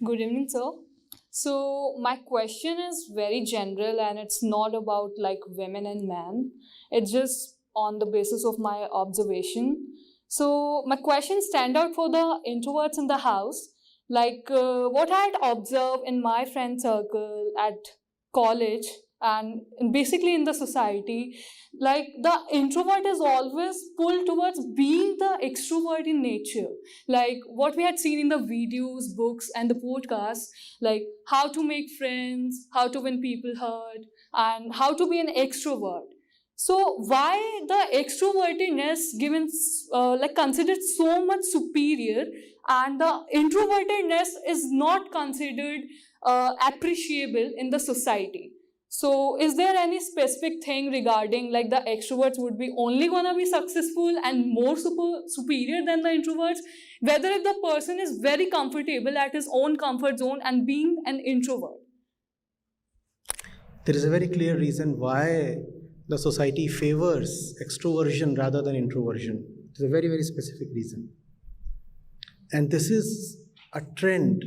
Good evening, sir. So, my question is very general and it's not about like women and men. It's just on the basis of my observation. So, my question stand out for the introverts in the house. What I had observed in my friend circle at college and basically in the society, like the introvert is always pulled towards being the extrovert in nature, like what we had seen in the videos, books, and the podcasts, like how to make friends, how to win people heard, and how to be an extrovert. So why the extrovertedness given considered so much superior, and the introvertedness is not considered appreciable in the society? So is there any specific thing regarding like the extroverts would be only gonna be successful and more superior than the introverts? Whether if the person is very comfortable at his own comfort zone and being an introvert? There is a very clear reason why the society favors extroversion rather than introversion. There's a very, very specific reason. And this is a trend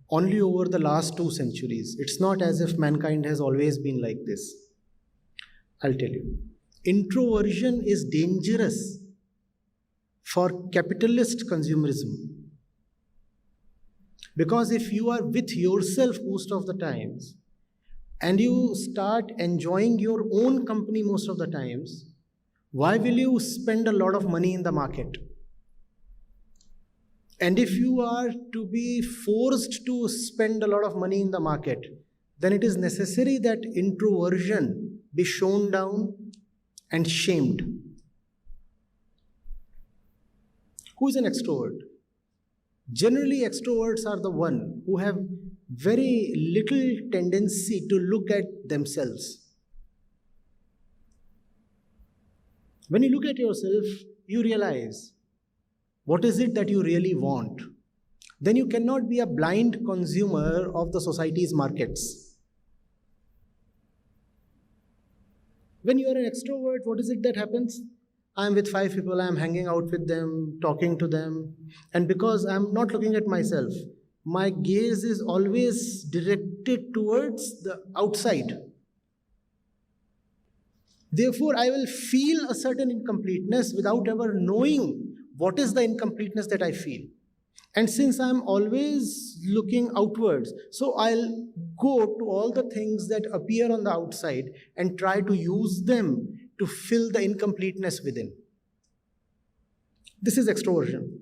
only over the last 2 centuries. It's not as if mankind has always been like this. I'll tell you. Introversion is dangerous for capitalist consumerism. Because if you are with yourself most of the times, and you start enjoying your own company most of the times, why will you spend a lot of money in the market? And if you are to be forced to spend a lot of money in the market, then it is necessary that introversion be shown down and shamed. Who is an extrovert? Generally, extroverts are the one who have very little tendency to look at themselves. When you look at yourself, you realize what is it that you really want. Then you cannot be a blind consumer of the society's markets. When you are an extrovert, what is it that happens? I am with 5 people, I am hanging out with them, talking to them, and because I am not looking at myself, my gaze is always directed towards the outside. Therefore, I will feel a certain incompleteness without ever knowing what is the incompleteness that I feel. And since I'm always looking outwards, so I'll go to all the things that appear on the outside and try to use them to fill the incompleteness within. This is extroversion.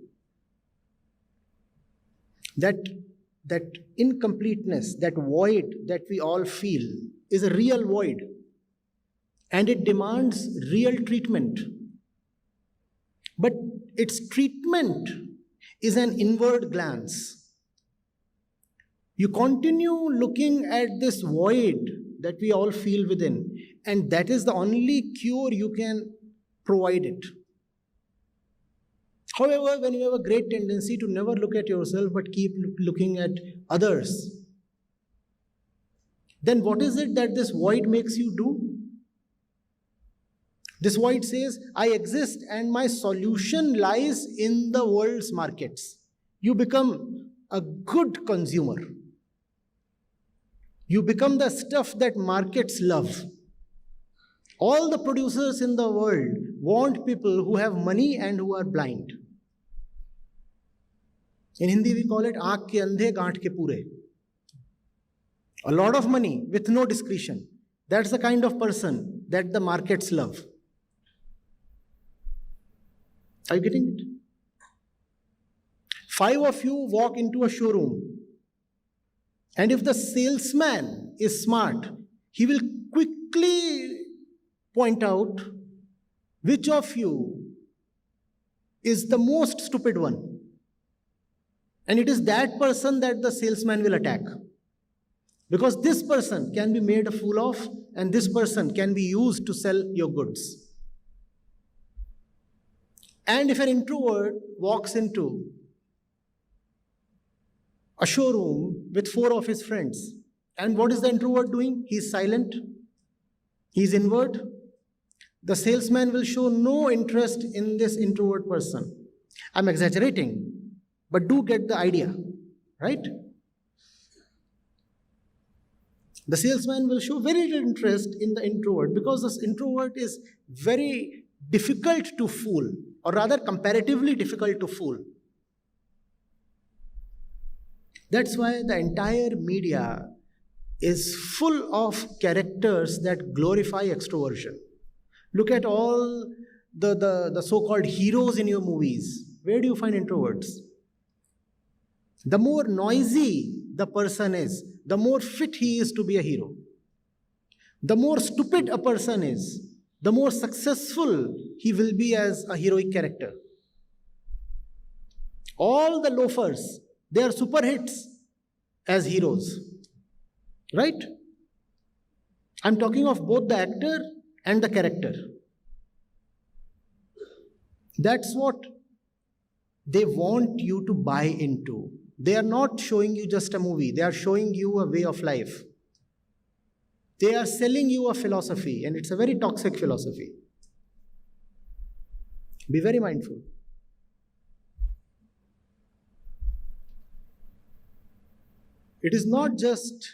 That incompleteness, that void that we all feel is a real void. And it demands real treatment. But its treatment is an inward glance. You continue looking at this void that we all feel within, and that is the only cure you can provide it. However, when you have a great tendency to never look at yourself but keep looking at others, then what is it that this void makes you do? This void says, I exist and my solution lies in the world's markets. You become a good consumer. You become the stuff that markets love. All the producers in the world want people who have money and who are blind. In Hindi we call it aankh ke andhe gaanth ke pure. A lot of money with no discretion. That's the kind of person that the markets love. Are you getting it? 5 of you walk into a showroom, and if the salesman is smart, he will quickly point out which of you is the most stupid one. And it is that person that the salesman will attack. Because this person can be made a fool of, and this person can be used to sell your goods. And if an introvert walks into a showroom with 4 of his friends, and what is the introvert doing? He is silent, he is inward. The salesman will show no interest in this introvert person. I'm exaggerating, but do get the idea, right? The salesman will show very little interest in the introvert because this introvert is very difficult to fool, or rather comparatively difficult to fool. That's why the entire media is full of characters that glorify extroversion. Look at all the so-called heroes in your movies. Where do you find introverts? The more noisy the person is, the more fit he is to be a hero. The more stupid a person is, the more successful he will be as a heroic character. All the loafers, they are super hits as heroes. Right? I'm talking of both the actor and the character. That's what they want you to buy into. They are not showing you just a movie, they are showing you a way of life. They are selling you a philosophy, and it's a very toxic philosophy. Be very mindful. It is not just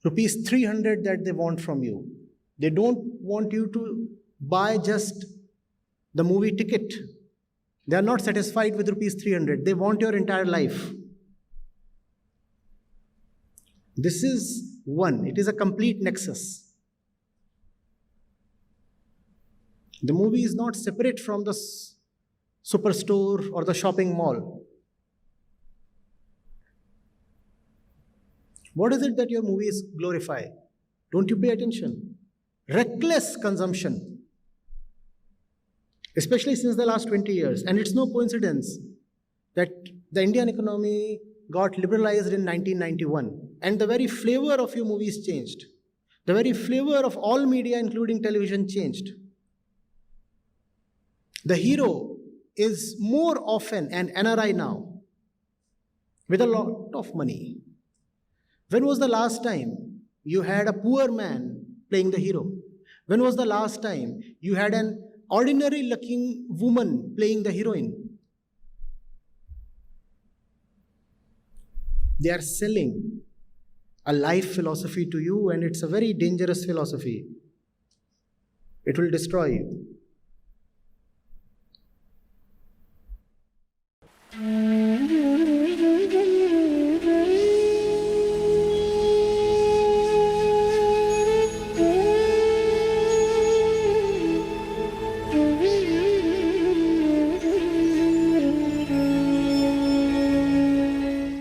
rupees 300 that they want from you. They don't want you to buy just the movie ticket. They are not satisfied with rupees 300. They want your entire life. This is one. It is a complete nexus. The movie is not separate from the superstore or the shopping mall. What is it that your movies glorify? Don't you pay attention? Reckless consumption. Especially since the last 20 years. And it's no coincidence that the Indian economy got liberalized in 1991. And the very flavor of your movies changed. The very flavor of all media, including television, changed. The hero is more often an NRI now, with a lot of money. When was the last time you had a poor man playing the hero? When was the last time you had an ordinary looking woman playing the heroine? They are selling a life philosophy to you, and it's a very dangerous philosophy. It will destroy you.